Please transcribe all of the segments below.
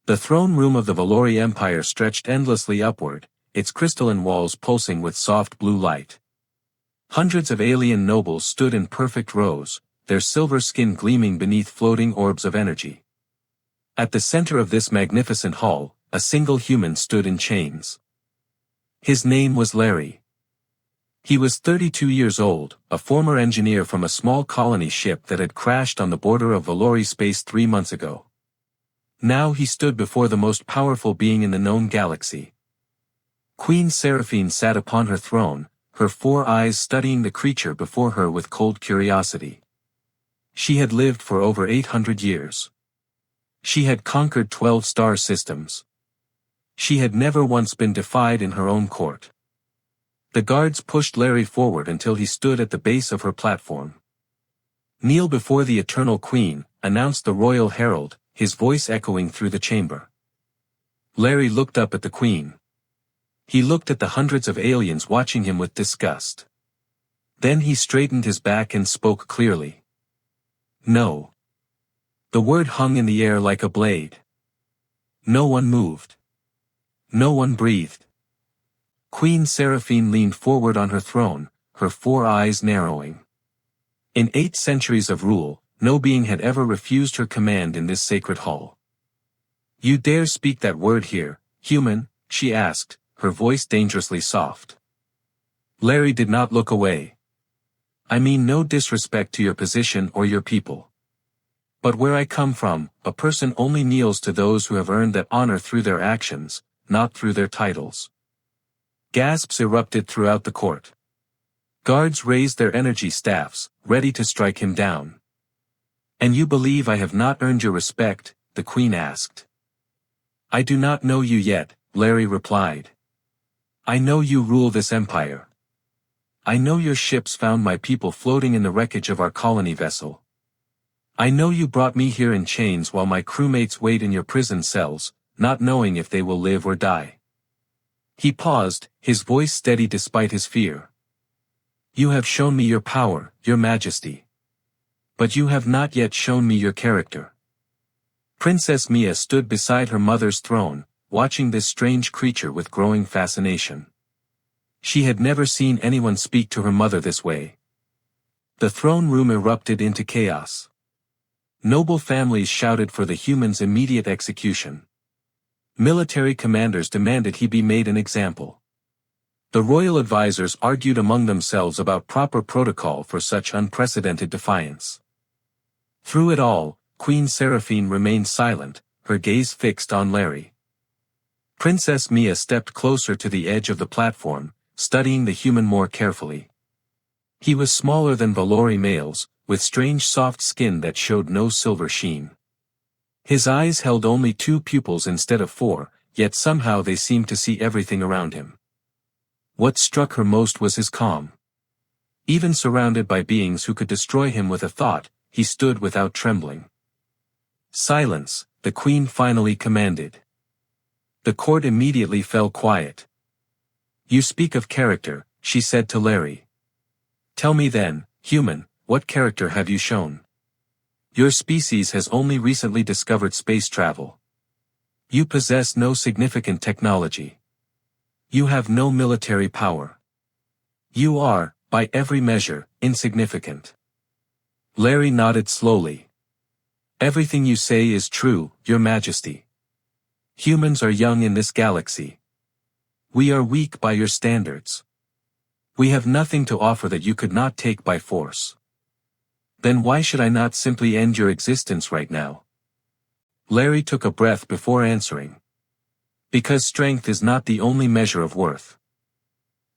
The throne room of the Valori Empire stretched endlessly upward, its crystalline walls pulsing with soft blue light. Hundreds of alien nobles stood in perfect rows, their silver skin gleaming beneath floating orbs of energy. At the center of this magnificent hall, a single human stood in chains. His name was Larry. He was 32 years old, a former engineer from a small colony ship that had crashed on the border of Valori space 3 months ago. Now he stood before the most powerful being in the known galaxy. Queen Seraphine sat upon her throne, her 4 eyes studying the creature before her with cold curiosity. She had lived for over 800 years. She had conquered 12 star systems. She had never once been defied in her own court. The guards pushed Larry forward until he stood at the base of her platform. "Kneel before the Eternal Queen," announced the royal herald, his voice echoing through the chamber. Larry looked up at the queen. He looked at the hundreds of aliens watching him with disgust. Then he straightened his back and spoke clearly. "No." The word hung in the air like a blade. No one moved. No one breathed. Queen Seraphine leaned forward on her throne, her 4 eyes narrowing. In 8 centuries of rule, no being had ever refused her command in this sacred hall. "You dare speak that word here, human?" she asked, her voice dangerously soft. Larry did not look away. "I mean no disrespect to your position or your people. But where I come from, a person only kneels to those who have earned that honor through their actions, not through their titles." Gasps erupted throughout the court. Guards raised their energy staffs, ready to strike him down. "And you believe I have not earned your respect?" the queen asked. "I do not know you yet," Larry replied. "I know you rule this empire. I know your ships found my people floating in the wreckage of our colony vessel. I know you brought me here in chains while my crewmates wait in your prison cells, not knowing if they will live or die." He paused, his voice steady despite his fear. "You have shown me your power, your majesty. But you have not yet shown me your character." Princess Mia stood beside her mother's throne, watching this strange creature with growing fascination. She had never seen anyone speak to her mother this way. The throne room erupted into chaos. Noble families shouted for the human's immediate execution. Military commanders demanded he be made an example. The royal advisors argued among themselves about proper protocol for such unprecedented defiance. Through it all, Queen Seraphine remained silent, her gaze fixed on Larry. Princess Mia stepped closer to the edge of the platform, studying the human more carefully. He was smaller than Valori males, with strange soft skin that showed no silver sheen. His eyes held only 2 pupils instead of 4, yet somehow they seemed to see everything around him. What struck her most was his calm. Even surrounded by beings who could destroy him with a thought, he stood without trembling. "Silence," the queen finally commanded. The court immediately fell quiet. "You speak of character," she said to Larry. "Tell me then, human, what character have you shown? Your species has only recently discovered space travel. You possess no significant technology. You have no military power. You are, by every measure, insignificant." Larry nodded slowly. "Everything you say is true, Your Majesty. Humans are young in this galaxy. We are weak by your standards. We have nothing to offer that you could not take by force. Then why should I not simply end your existence right now?" Larry took a breath before answering. "Because strength is not the only measure of worth."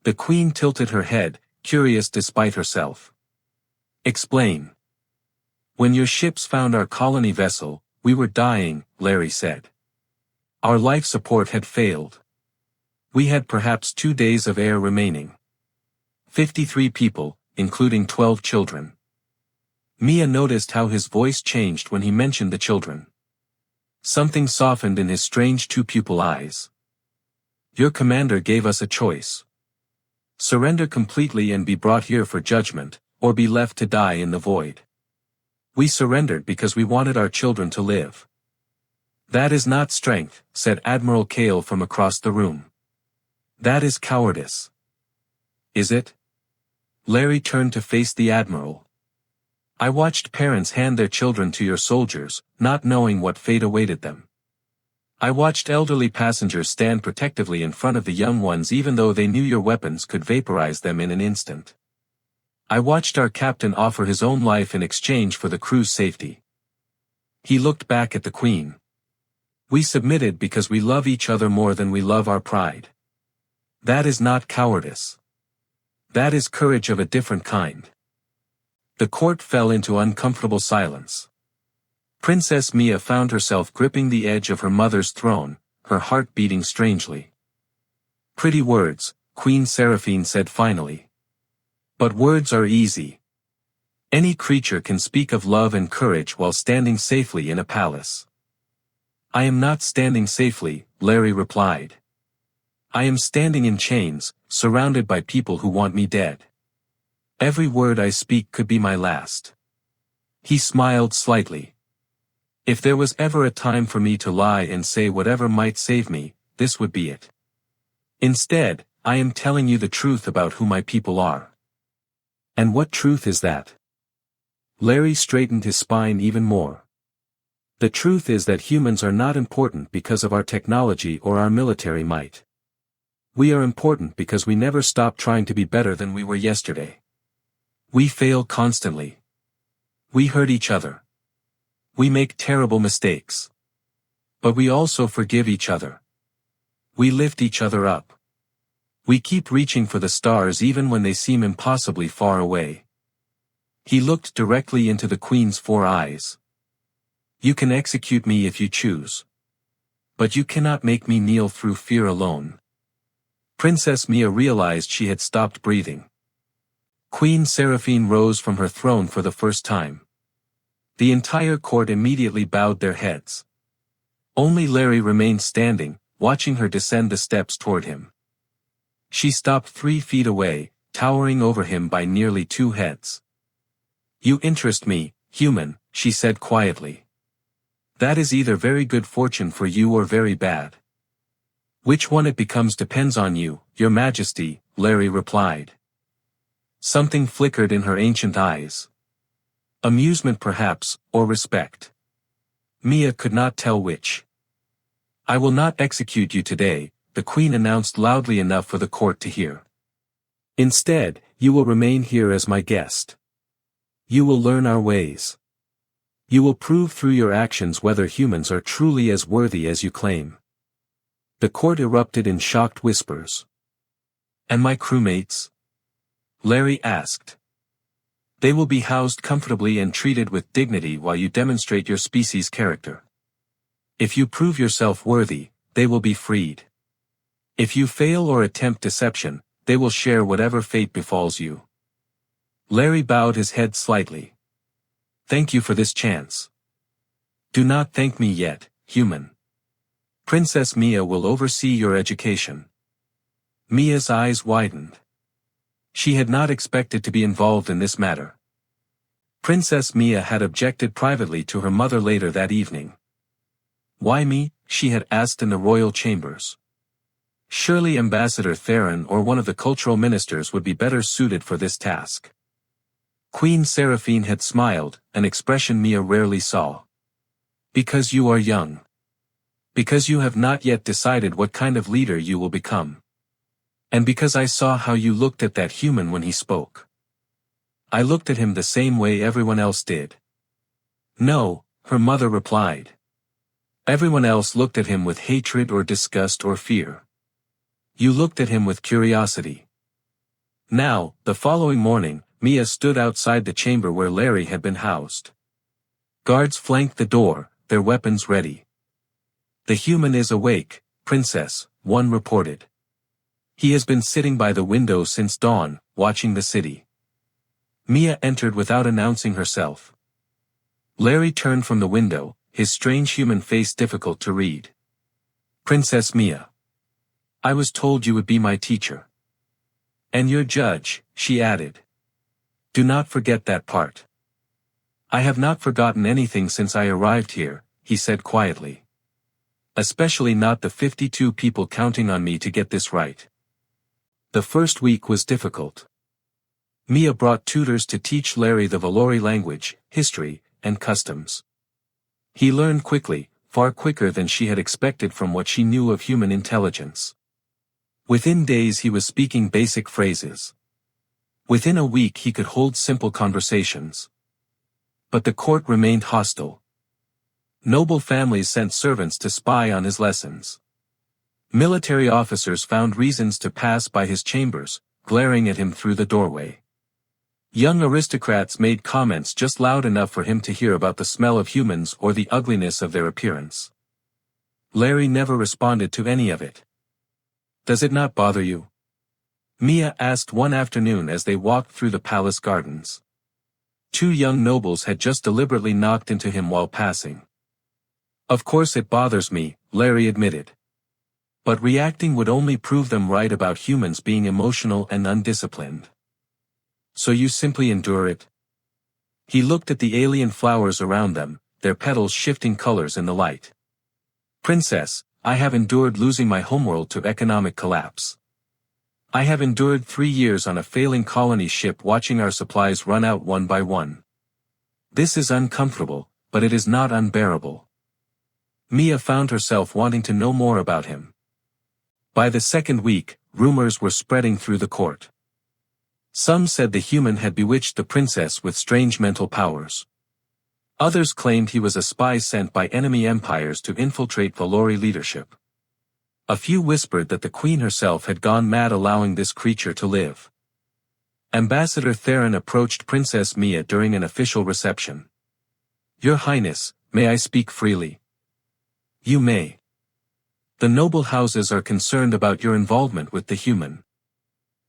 The queen tilted her head, curious despite herself. "Explain." "When your ships found our colony vessel, we were dying," Larry said. "Our life support had failed. We had perhaps 2 days of air remaining. 53 people, including 12 children. Mia noticed how his voice changed when he mentioned the children. Something softened in his strange 2-pupil eyes. "Your commander gave us a choice. Surrender completely and be brought here for judgment, or be left to die in the void. We surrendered because we wanted our children to live." That is not strength, said Admiral Kale from across the room. That is cowardice. Is it? Larry turned to face the Admiral. I watched parents hand their children to your soldiers, not knowing what fate awaited them. I watched elderly passengers stand protectively in front of the young ones even though they knew your weapons could vaporize them in an instant. I watched our captain offer his own life in exchange for the crew's safety. He looked back at the Queen. We submitted because we love each other more than we love our pride. That is not cowardice. That is courage of a different kind. The court fell into uncomfortable silence. Princess Mia found herself gripping the edge of her mother's throne, her heart beating strangely. Pretty words, Queen Seraphine said finally. But words are easy. Any creature can speak of love and courage while standing safely in a palace. I am not standing safely, Larry replied. I am standing in chains, surrounded by people who want me dead. Every word I speak could be my last. He smiled slightly. If there was ever a time for me to lie and say whatever might save me, this would be it. Instead, I am telling you the truth about who my people are. And what truth is that? Larry straightened his spine even more. The truth is that humans are not important because of our technology or our military might. We are important because we never stop trying to be better than we were yesterday. We fail constantly. We hurt each other. We make terrible mistakes. But we also forgive each other. We lift each other up. We keep reaching for the stars even when they seem impossibly far away. He looked directly into the Queen's 4 eyes. You can execute me if you choose. But you cannot make me kneel through fear alone. Princess Mia realized she had stopped breathing. Queen Seraphine rose from her throne for the first time. The entire court immediately bowed their heads. Only Larry remained standing, watching her descend the steps toward him. She stopped 3 feet away, towering over him by nearly 2 heads. You interest me, human, she said quietly. That is either very good fortune for you or very bad. Which one it becomes depends on you, your majesty, Larry replied. Something flickered in her ancient eyes. Amusement perhaps, or respect. Mia could not tell which. I will not execute you today, the Queen announced loudly enough for the court to hear. Instead, you will remain here as my guest. You will learn our ways. You will prove through your actions whether humans are truly as worthy as you claim. The court erupted in shocked whispers. And my crewmates? Larry asked. They will be housed comfortably and treated with dignity while you demonstrate your species' character. If you prove yourself worthy, they will be freed. If you fail or attempt deception, they will share whatever fate befalls you. Larry bowed his head slightly. Thank you for this chance. Do not thank me yet, human. Princess Mia will oversee your education. Mia's eyes widened. She had not expected to be involved in this matter. Princess Mia had objected privately to her mother later that evening. Why me? She had asked in the royal chambers. Surely Ambassador Theron or one of the cultural ministers would be better suited for this task. Queen Seraphine had smiled, an expression Mia rarely saw. Because you are young. Because you have not yet decided what kind of leader you will become. And because I saw how you looked at that human when he spoke. I looked at him the same way everyone else did. No, her mother replied. Everyone else looked at him with hatred or disgust or fear. You looked at him with curiosity. Now, the following morning, Mia stood outside the chamber where Larry had been housed. Guards flanked the door, their weapons ready. The human is awake, princess, one reported. He has been sitting by the window since dawn, watching the city. Mia entered without announcing herself. Larry turned from the window, his strange human face difficult to read. Princess Mia. I was told you would be my teacher. And your judge, she added. Do not forget that part. I have not forgotten anything since I arrived here, he said quietly. Especially not the 52 people counting on me to get this right. The first week was difficult. Mia brought tutors to teach Larry the Valori language, history, and customs. He learned quickly, far quicker than she had expected from what she knew of human intelligence. Within days he was speaking basic phrases. Within a week he could hold simple conversations. But the court remained hostile. Noble families sent servants to spy on his lessons. Military officers found reasons to pass by his chambers, glaring at him through the doorway. Young aristocrats made comments just loud enough for him to hear about the smell of humans or the ugliness of their appearance. Larry never responded to any of it. "Does it not bother you?" Mia asked one afternoon as they walked through the palace gardens. Two young nobles had just deliberately knocked into him while passing. "Of course it bothers me," Larry admitted. "But reacting would only prove them right about humans being emotional and undisciplined." "So you simply endure it?" He looked at the alien flowers around them, their petals shifting colors in the light. "Princess, I have endured losing my homeworld to economic collapse. I have endured 3 years on a failing colony ship watching our supplies run out one by one. This is uncomfortable, but it is not unbearable." Mia found herself wanting to know more about him. By the second week, rumors were spreading through the court. Some said the human had bewitched the princess with strange mental powers. Others claimed he was a spy sent by enemy empires to infiltrate Valori leadership. A few whispered that the queen herself had gone mad allowing this creature to live. Ambassador Theron approached Princess Mia during an official reception. "Your Highness, may I speak freely?" "You may. The noble houses are concerned about your involvement with the human.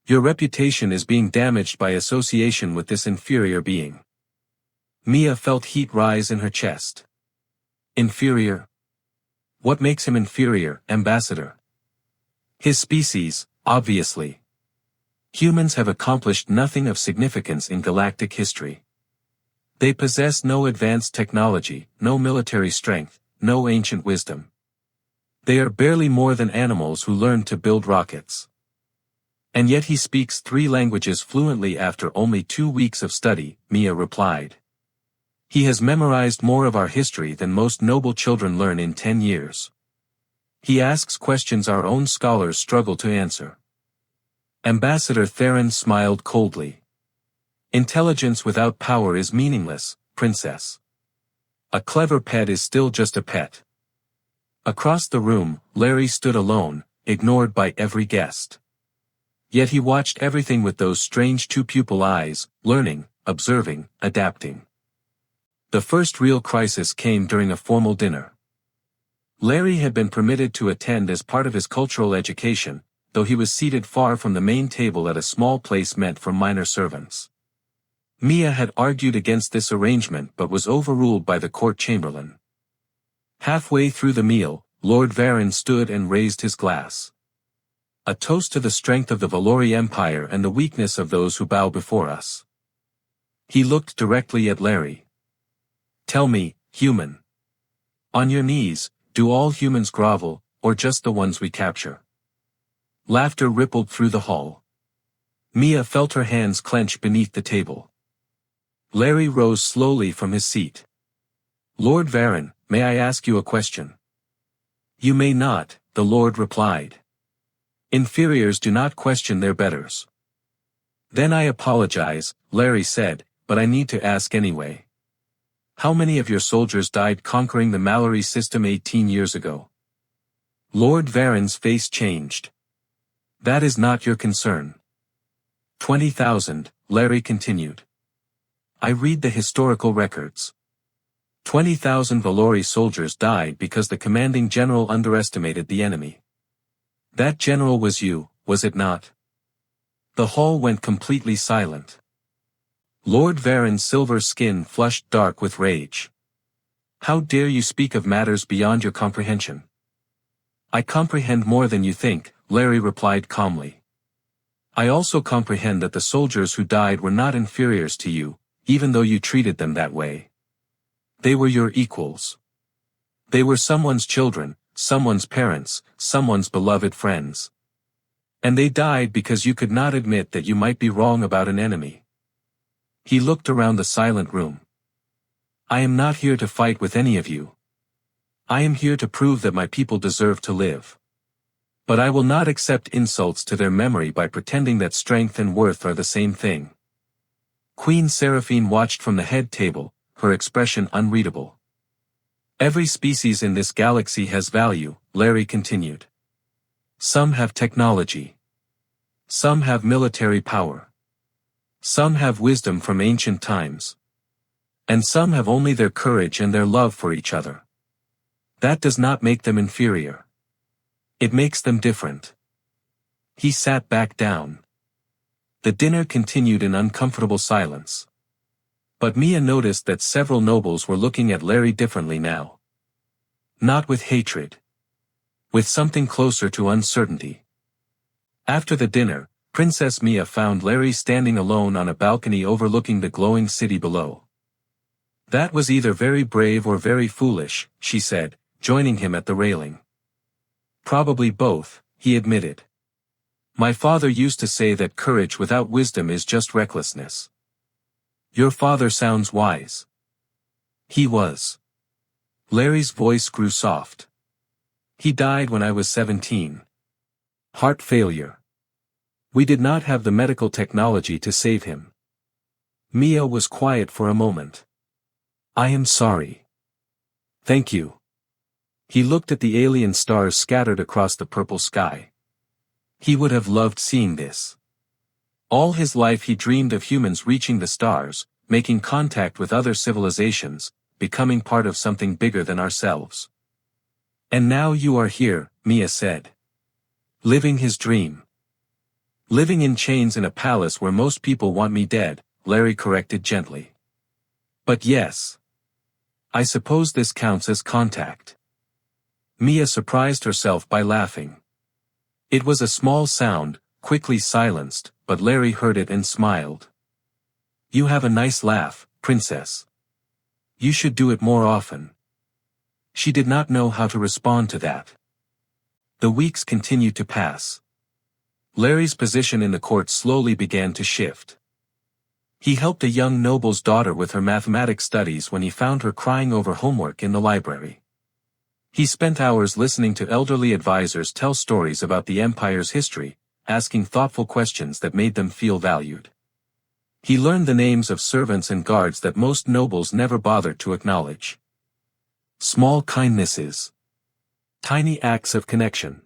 Your reputation is being damaged by association with this inferior being." Mia felt heat rise in her chest. "Inferior? What makes him inferior, Ambassador?" "His species, obviously. Humans have accomplished nothing of significance in galactic history. They possess no advanced technology, no military strength, no ancient wisdom. They are barely more than animals who learned to build rockets. And yet he speaks 3 languages fluently after only 2 weeks of study," Mia replied. "He has memorized more of our history than most noble children learn in 10 years. He asks questions our own scholars struggle to answer." Ambassador Theron smiled coldly. "Intelligence without power is meaningless, Princess. A clever pet is still just a pet." Across the room, Larry stood alone, ignored by every guest. Yet he watched everything with those strange 2-pupil eyes, learning, observing, adapting. The first real crisis came during a formal dinner. Larry had been permitted to attend as part of his cultural education, though he was seated far from the main table at a small place meant for minor servants. Mia had argued against this arrangement but was overruled by the court chamberlain. Halfway through the meal, Lord Varon stood and raised his glass. "A toast to the strength of the Valori Empire and the weakness of those who bow before us." He looked directly at Larry. "Tell me, human. On your knees, do all humans grovel, or just the ones we capture?" Laughter rippled through the hall. Mia felt her hands clench beneath the table. Larry rose slowly from his seat. "Lord Varon, may I ask you a question?" "You may not," the Lord replied. "Inferiors do not question their betters." "Then I apologize," Larry said, "but I need to ask anyway. How many of your soldiers died conquering the Mallory system 18 years ago?" Lord Varon's face changed. "That is not your concern." 20,000, Larry continued. "I read the historical records. 20,000 Valori soldiers died because the commanding general underestimated the enemy. That general was you, was it not?" The hall went completely silent. Lord Varon's silver skin flushed dark with rage. "How dare you speak of matters beyond your comprehension?" "I comprehend more than you think," Larry replied calmly. "I also comprehend that the soldiers who died were not inferiors to you, even though you treated them that way. They were your equals. They were someone's children, someone's parents, someone's beloved friends. And they died because you could not admit that you might be wrong about an enemy. He looked around the silent room. I am not here to fight with any of you. I am here to prove that my people deserve to live. But I will not accept insults to their memory by pretending that strength and worth are the same thing. Queen Seraphine watched from the head table, her expression unreadable. Every species in this galaxy has value, Larry continued. Some have technology. Some have military power. Some have wisdom from ancient times. And some have only their courage and their love for each other. That does not make them inferior. It makes them different. He sat back down. The dinner continued in uncomfortable silence. But Mia noticed that several nobles were looking at Larry differently now. Not with hatred. With something closer to uncertainty. After the dinner, Princess Mia found Larry standing alone on a balcony overlooking the glowing city below. That was either very brave or very foolish, she said, joining him at the railing. Probably both, he admitted. My father used to say that courage without wisdom is just recklessness. Your father sounds wise. He was. Larry's voice grew soft. He died when I was 17. Heart failure. We did not have the medical technology to save him. Mia was quiet for a moment. I am sorry. Thank you. He looked at the alien stars scattered across the purple sky. He would have loved seeing this. All his life he dreamed of humans reaching the stars, making contact with other civilizations, becoming part of something bigger than ourselves. And now you are here, Mia said. Living his dream. Living in chains in a palace where most people want me dead, Larry corrected gently. But yes. I suppose this counts as contact. Mia surprised herself by laughing. It was a small sound, quickly silenced, but Larry heard it and smiled. You have a nice laugh, princess. You should do it more often. She did not know how to respond to that. The weeks continued to pass. Larry's position in the court slowly began to shift. He helped a young noble's daughter with her mathematics studies when he found her crying over homework in the library. He spent hours listening to elderly advisors tell stories about the empire's history, asking thoughtful questions that made them feel valued. He learned the names of servants and guards that most nobles never bothered to acknowledge. Small kindnesses. Tiny acts of connection.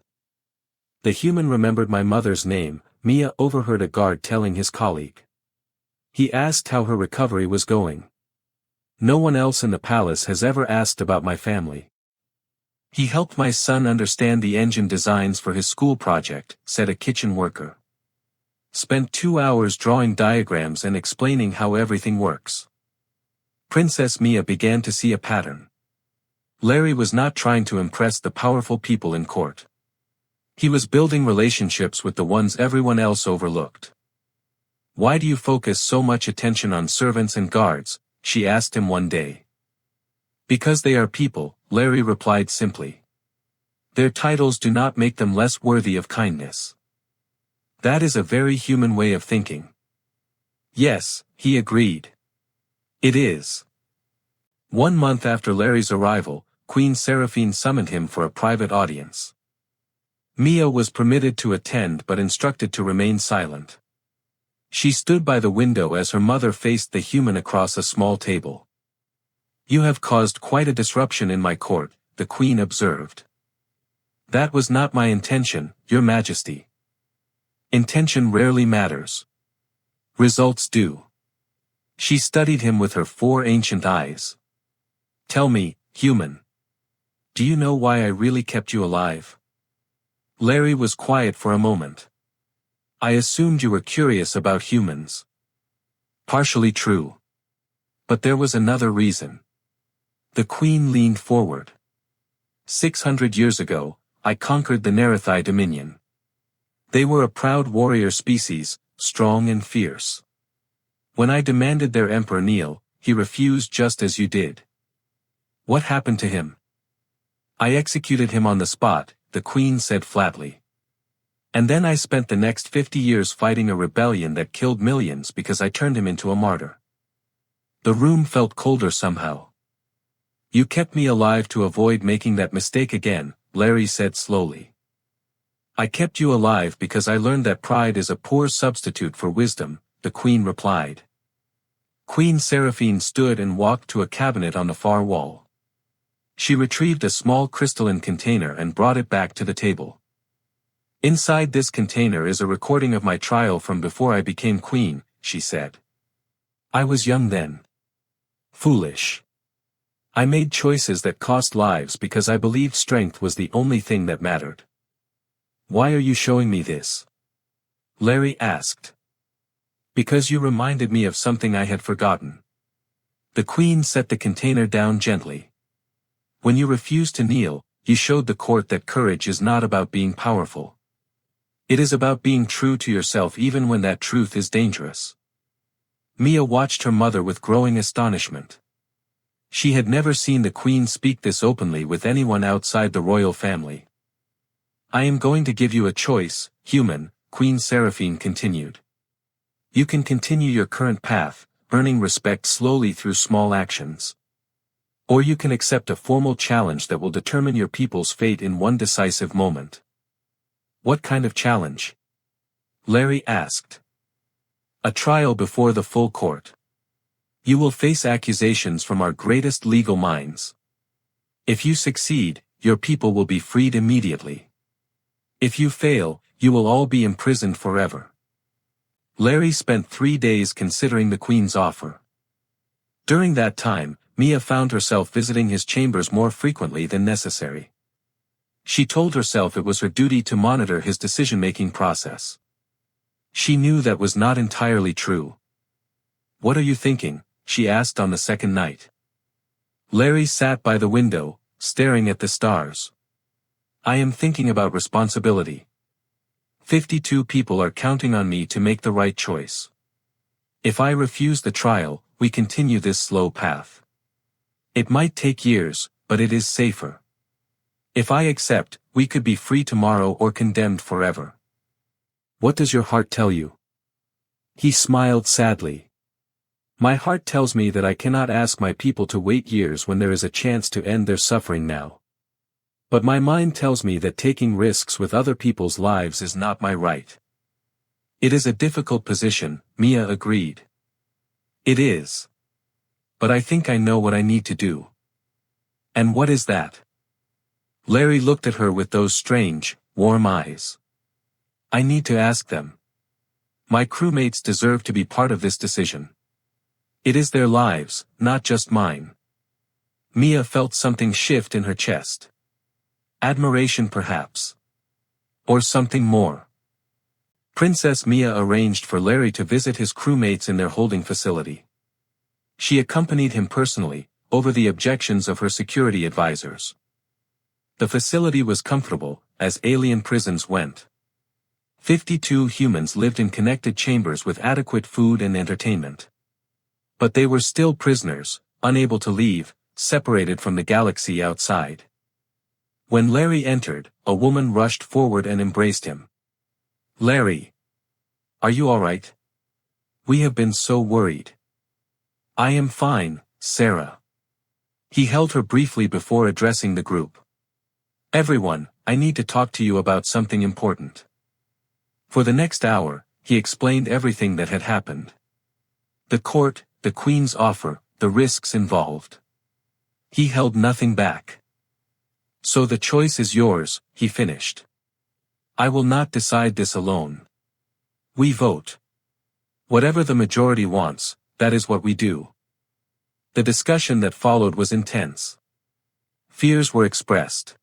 The human remembered my mother's name, Mia overheard a guard telling his colleague. He asked how her recovery was going. No one else in the palace has ever asked about my family. He helped my son understand the engine designs for his school project, said a kitchen worker. Spent 2 hours drawing diagrams and explaining how everything works. Princess Mia began to see a pattern. Larry was not trying to impress the powerful people in court. He was building relationships with the ones everyone else overlooked. Why do you focus so much attention on servants and guards? She asked him one day. Because they are people, Larry replied simply. Their titles do not make them less worthy of kindness. That is a very human way of thinking. Yes, he agreed. It is. 1 month after Larry's arrival, Queen Seraphine summoned him for a private audience. Mia was permitted to attend but instructed to remain silent. She stood by the window as her mother faced the human across a small table. You have caused quite a disruption in my court, the queen observed. That was not my intention, Your Majesty. Intention rarely matters. Results do. She studied him with her 4 ancient eyes. Tell me, human. Do you know why I really kept you alive? Larry was quiet for a moment. I assumed you were curious about humans. Partially true. But there was another reason. The queen leaned forward. 600 years ago, I conquered the Nerathi dominion. They were a proud warrior species, strong and fierce. When I demanded their emperor kneel, he refused just as you did. What happened to him? I executed him on the spot, the queen said flatly. And then I spent the next 50 years fighting a rebellion that killed millions because I turned him into a martyr. The room felt colder somehow. You kept me alive to avoid making that mistake again, Larry said slowly. I kept you alive because I learned that pride is a poor substitute for wisdom, the queen replied. Queen Seraphine stood and walked to a cabinet on the far wall. She retrieved a small crystalline container and brought it back to the table. Inside this container is a recording of my trial from before I became queen, she said. I was young then. Foolish. I made choices that cost lives because I believed strength was the only thing that mattered. Why are you showing me this? Larry asked. Because you reminded me of something I had forgotten. The queen set the container down gently. When you refused to kneel, you showed the court that courage is not about being powerful. It is about being true to yourself even when that truth is dangerous. Mia watched her mother with growing astonishment. She had never seen the queen speak this openly with anyone outside the royal family. I am going to give you a choice, human, Queen Seraphine continued. You can continue your current path, earning respect slowly through small actions. Or you can accept a formal challenge that will determine your people's fate in one decisive moment. What kind of challenge? Larry asked. A trial before the full court. You will face accusations from our greatest legal minds. If you succeed, your people will be freed immediately. If you fail, you will all be imprisoned forever. Larry spent 3 days considering the queen's offer. During that time, Mia found herself visiting his chambers more frequently than necessary. She told herself it was her duty to monitor his decision-making process. She knew that was not entirely true. What are you thinking? She asked on the second night. Larry sat by the window, staring at the stars. I am thinking about responsibility. 52 people are counting on me to make the right choice. If I refuse the trial, we continue this slow path. It might take years, but it is safer. If I accept, we could be free tomorrow or condemned forever. What does your heart tell you? He smiled sadly. My heart tells me that I cannot ask my people to wait years when there is a chance to end their suffering now. But my mind tells me that taking risks with other people's lives is not my right. It is a difficult position, Mia agreed. It is. But I think I know what I need to do. And what is that? Larry looked at her with those strange, warm eyes. I need to ask them. My crewmates deserve to be part of this decision. It is their lives, not just mine. Mia felt something shift in her chest. Admiration perhaps. Or something more. Princess Mia arranged for Larry to visit his crewmates in their holding facility. She accompanied him personally, over the objections of her security advisors. The facility was comfortable, as alien prisons went. 52 humans lived in connected chambers with adequate food and entertainment. But they were still prisoners, unable to leave, separated from the galaxy outside. When Larry entered, a woman rushed forward and embraced him. Larry! Are you all right? We have been so worried. I am fine, Sarah. He held her briefly before addressing the group. Everyone, I need to talk to you about something important. For the next hour, he explained everything that had happened. The court, the queen's offer, the risks involved. He held nothing back. So the choice is yours, he finished. I will not decide this alone. We vote. Whatever the majority wants, that is what we do. The discussion that followed was intense. Fears were expressed.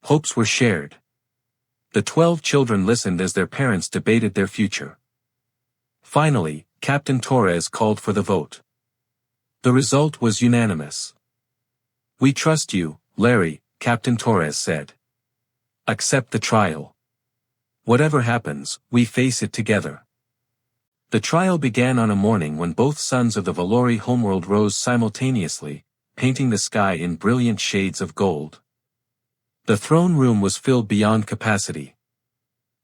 Hopes were shared. The 12 children listened as their parents debated their future. Finally, Captain Torres called for the vote. The result was unanimous. We trust you, Larry, Captain Torres said. Accept the trial. Whatever happens, we face it together. The trial began on a morning when both suns of the Valori homeworld rose simultaneously, painting the sky in brilliant shades of gold. The throne room was filled beyond capacity.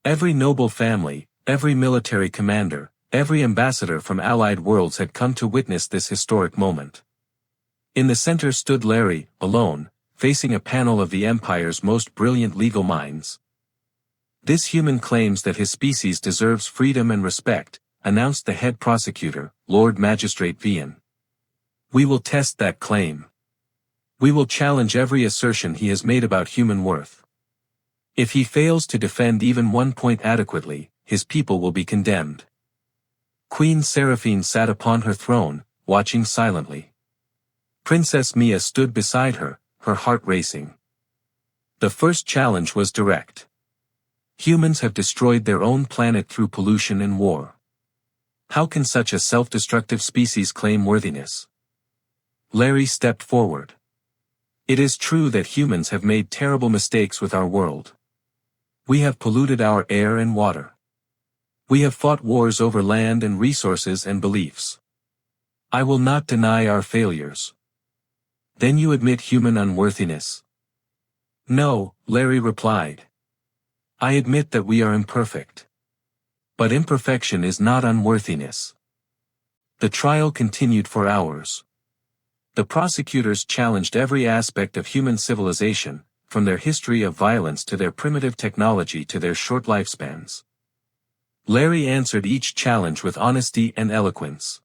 Every noble family, every military commander, every ambassador from allied worlds had come to witness this historic moment. In the center stood Larry, alone, facing a panel of the Empire's most brilliant legal minds. "This human claims that his species deserves freedom and respect," announced the head prosecutor, Lord Magistrate Vian. "We will test that claim. We will challenge every assertion he has made about human worth. If he fails to defend even one point adequately, his people will be condemned." Queen Seraphine sat upon her throne, watching silently. Princess Mia stood beside her, her heart racing. The first challenge was direct. Humans have destroyed their own planet through pollution and war. How can such a self-destructive species claim worthiness? Larry stepped forward. "It is true that humans have made terrible mistakes with our world. We have polluted our air and water. We have fought wars over land and resources and beliefs. I will not deny our failures." "Then you admit human unworthiness?" "No," Larry replied. "I admit that we are imperfect. But imperfection is not unworthiness." The trial continued for hours. The prosecutors challenged every aspect of human civilization, from their history of violence to their primitive technology to their short lifespans. Larry answered each challenge with honesty and eloquence.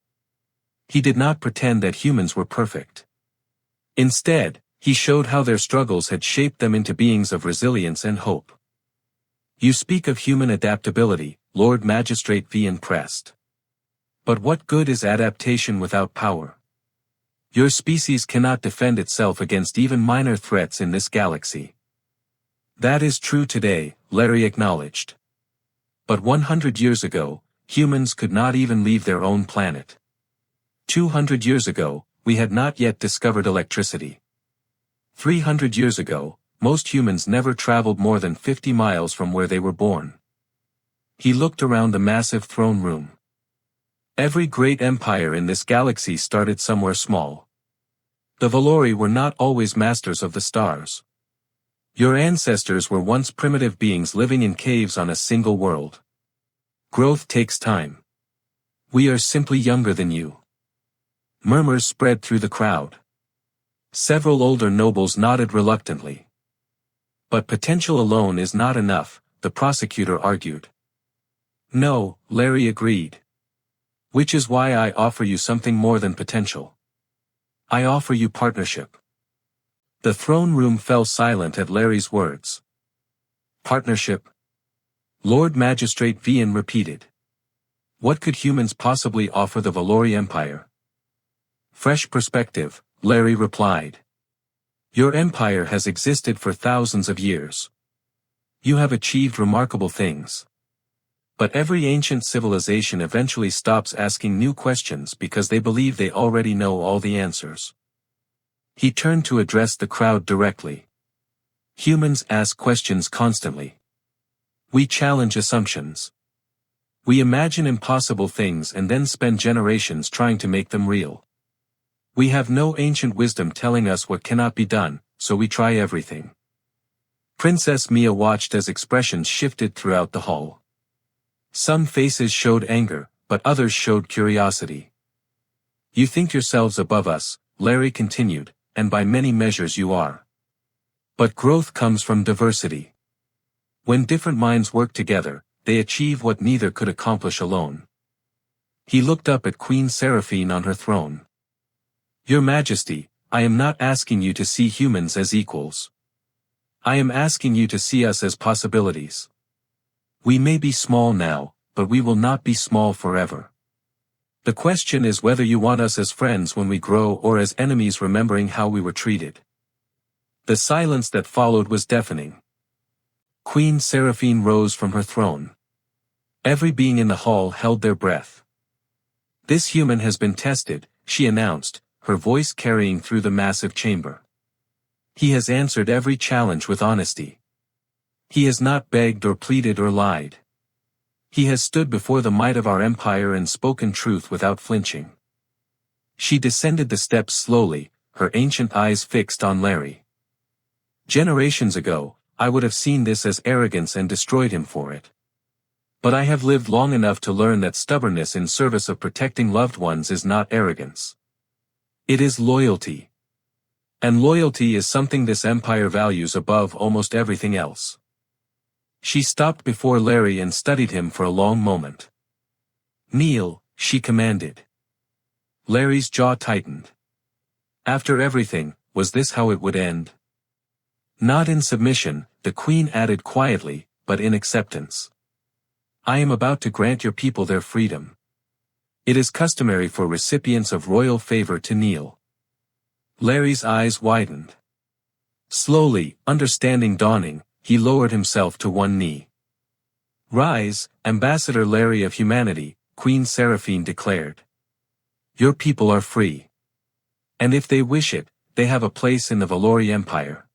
He did not pretend that humans were perfect. Instead, he showed how their struggles had shaped them into beings of resilience and hope. "You speak of human adaptability," Lord Magistrate Vian pressed. "But what good is adaptation without power? Your species cannot defend itself against even minor threats in this galaxy." "That is true today," Larry acknowledged. "But 100 years ago, humans could not even leave their own planet. 200 years ago, we had not yet discovered electricity. 300 years ago, most humans never traveled more than 50 miles from where they were born." He looked around the massive throne room. Every great empire in this galaxy started somewhere small. The Valori were not always masters of the stars. Your ancestors were once primitive beings living in caves on a single world. Growth takes time. We are simply younger than you. Murmurs spread through the crowd. Several older nobles nodded reluctantly. "But potential alone is not enough," the prosecutor argued. "No," Larry agreed. "Which is why I offer you something more than potential. I offer you partnership." The throne room fell silent at Larry's words. "Partnership?" Lord Magistrate Vian repeated. "What could humans possibly offer the Valori Empire?" "Fresh perspective," Larry replied. "Your empire has existed for thousands of years. You have achieved remarkable things. But every ancient civilization eventually stops asking new questions because they believe they already know all the answers." He turned to address the crowd directly. "Humans ask questions constantly. We challenge assumptions. We imagine impossible things and then spend generations trying to make them real. We have no ancient wisdom telling us what cannot be done, so we try everything." Princess Mia watched as expressions shifted throughout the hall. Some faces showed anger, but others showed curiosity. "You think yourselves above us," Larry continued, "and by many measures you are. But growth comes from diversity. When different minds work together, they achieve what neither could accomplish alone." He looked up at Queen Seraphine on her throne. "Your Majesty, I am not asking you to see humans as equals. I am asking you to see us as possibilities. We may be small now, but we will not be small forever. The question is whether you want us as friends when we grow or as enemies remembering how we were treated." The silence that followed was deafening. Queen Seraphine rose from her throne. Every being in the hall held their breath. "This human has been tested," she announced, her voice carrying through the massive chamber. "He has answered every challenge with honesty. He has not begged or pleaded or lied. He has stood before the might of our empire and spoken truth without flinching." She descended the steps slowly, her ancient eyes fixed on Larry. Generations ago, I would have seen this as arrogance and destroyed him for it. But I have lived long enough to learn that stubbornness in service of protecting loved ones is not arrogance. It is loyalty. And loyalty is something this empire values above almost everything else. She stopped before Larry and studied him for a long moment. "Kneel," she commanded. Larry's jaw tightened. After everything, was this how it would end? Not in submission, the queen added quietly, but in acceptance. "I am about to grant your people their freedom. It is customary for recipients of royal favor to kneel." Larry's eyes widened. Slowly, understanding dawning, he lowered himself to one knee. "Rise, Ambassador Larry of Humanity," Queen Seraphine declared. "Your people are free. And if they wish it, they have a place in the Valori Empire."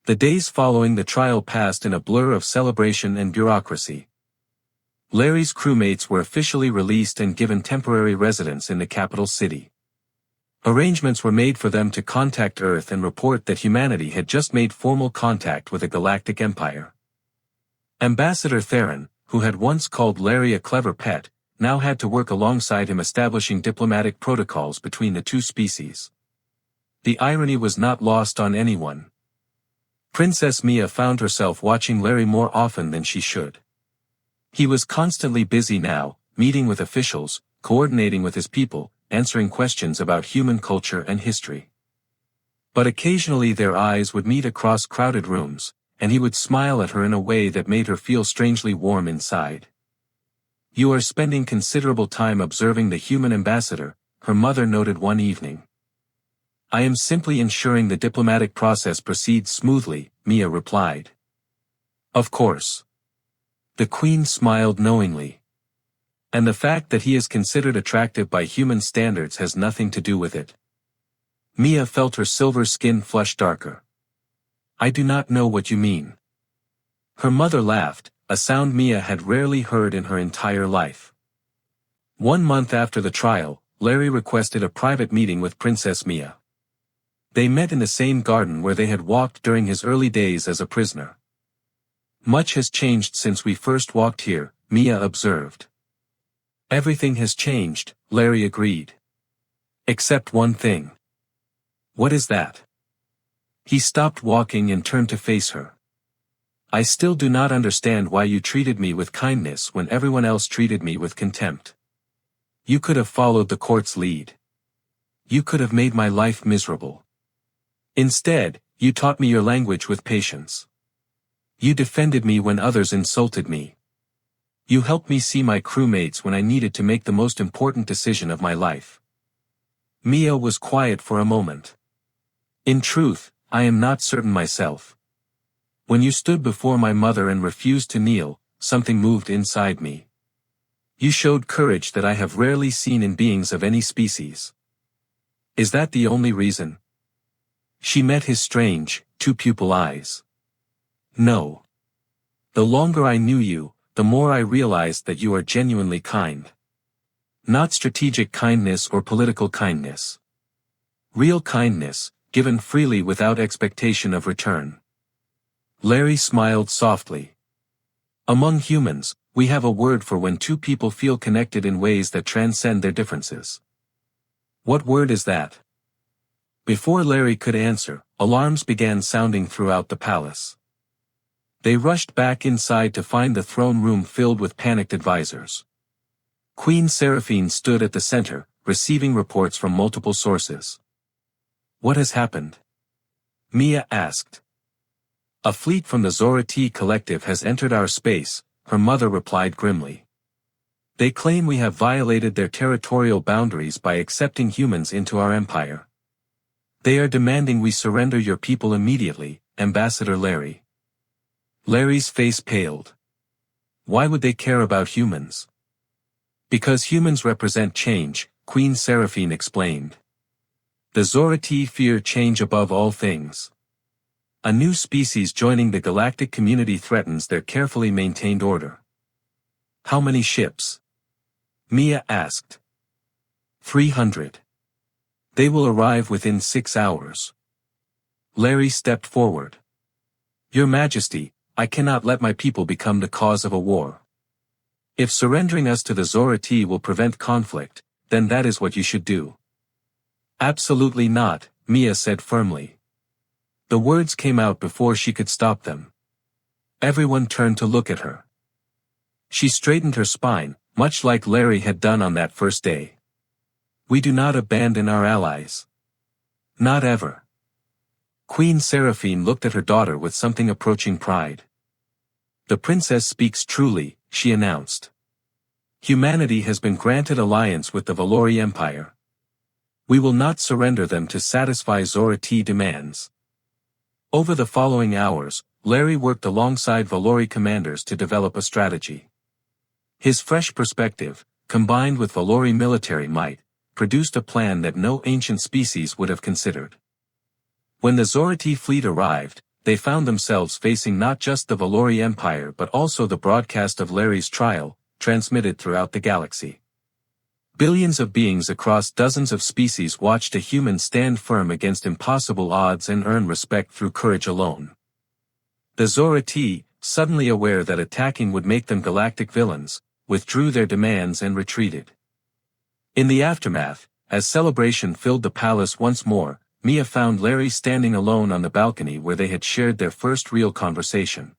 The days following the trial passed in a blur of celebration and bureaucracy. Larry's crewmates were officially released and given temporary residence in the capital city. Arrangements were made for them to contact Earth and report that humanity had just made formal contact with a galactic empire. Ambassador Theron, who had once called Larry a clever pet, now had to work alongside him establishing diplomatic protocols between the two species. The irony was not lost on anyone. Princess Mia found herself watching Larry more often than she should. He was constantly busy now, meeting with officials, coordinating with his people, answering questions about human culture and history. But occasionally their eyes would meet across crowded rooms, and he would smile at her in a way that made her feel strangely warm inside. "You are spending considerable time observing the human ambassador," her mother noted one evening. "I am simply ensuring the diplomatic process proceeds smoothly," Mia replied. "Of course." The queen smiled knowingly. "And the fact that he is considered attractive by human standards has nothing to do with it." Mia felt her silver skin flush darker. "I do not know what you mean." Her mother laughed, a sound Mia had rarely heard in her entire life. 1 month after the trial, Larry requested a private meeting with Princess Mia. They met in the same garden where they had walked during his early days as a prisoner. "Much has changed since we first walked here," Mia observed. "Everything has changed," Larry agreed. "Except one thing." "What is that?" He stopped walking and turned to face her. "I still do not understand why you treated me with kindness when everyone else treated me with contempt. You could have followed the court's lead. You could have made my life miserable. Instead, you taught me your language with patience. You defended me when others insulted me. You helped me see my crewmates when I needed to make the most important decision of my life." Mia was quiet for a moment. "In truth, I am not certain myself. When you stood before my mother and refused to kneel, something moved inside me. You showed courage that I have rarely seen in beings of any species. Is that the only reason?" She met his strange, two-pupil eyes. "No. The longer I knew you, the more I realized that you are genuinely kind. Not strategic kindness or political kindness. Real kindness, given freely without expectation of return." Larry smiled softly. "Among humans, we have a word for when two people feel connected in ways that transcend their differences." "What word is that?" Before Larry could answer, alarms began sounding throughout the palace. They rushed back inside to find the throne room filled with panicked advisors. Queen Seraphine stood at the center, receiving reports from multiple sources. "What has happened?" Mia asked. "A fleet from the Zora T Collective has entered our space," her mother replied grimly. "They claim we have violated their territorial boundaries by accepting humans into our empire. They are demanding we surrender your people immediately, Ambassador Larry." Larry's face paled. "Why would they care about humans?" "Because humans represent change," Queen Seraphine explained. "The Zora T fear change above all things. A new species joining the galactic community threatens their carefully maintained order." "How many ships?" Mia asked. 300. They will arrive within 6 hours. Larry stepped forward. Your Majesty, I cannot let my people become the cause of a war. If surrendering us to the Zorati will prevent conflict, then that is what you should do. Absolutely not, Mia said firmly. The words came out before she could stop them. Everyone turned to look at her. She straightened her spine, much like Larry had done on that first day. We do not abandon our allies. Not ever. Queen Seraphine looked at her daughter with something approaching pride. The princess speaks truly, she announced. Humanity has been granted alliance with the Valori Empire. We will not surrender them to satisfy Zorati demands. Over the following hours, Larry worked alongside Valori commanders to develop a strategy. His fresh perspective, combined with Valori military might, produced a plan that no ancient species would have considered. When the Zorati fleet arrived, they found themselves facing not just the Valori Empire but also the broadcast of Larry's trial, transmitted throughout the galaxy. Billions of beings across dozens of species watched a human stand firm against impossible odds and earn respect through courage alone. The Zorati, suddenly aware that attacking would make them galactic villains, withdrew their demands and retreated. In the aftermath, as celebration filled the palace once more, Mia found Larry standing alone on the balcony where they had shared their first real conversation.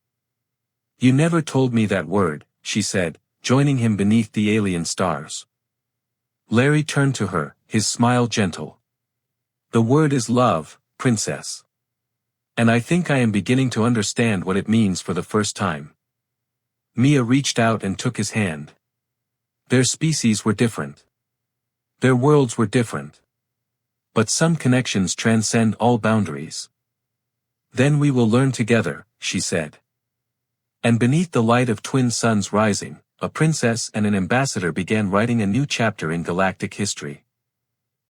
You never told me that word, she said, joining him beneath the alien stars. Larry turned to her, his smile gentle. The word is love, princess. And I think I am beginning to understand what it means for the first time. Mia reached out and took his hand. Their species were different. Their worlds were different. But some connections transcend all boundaries. Then we will learn together, she said. And beneath the light of twin suns rising, a princess and an ambassador began writing a new chapter in galactic history.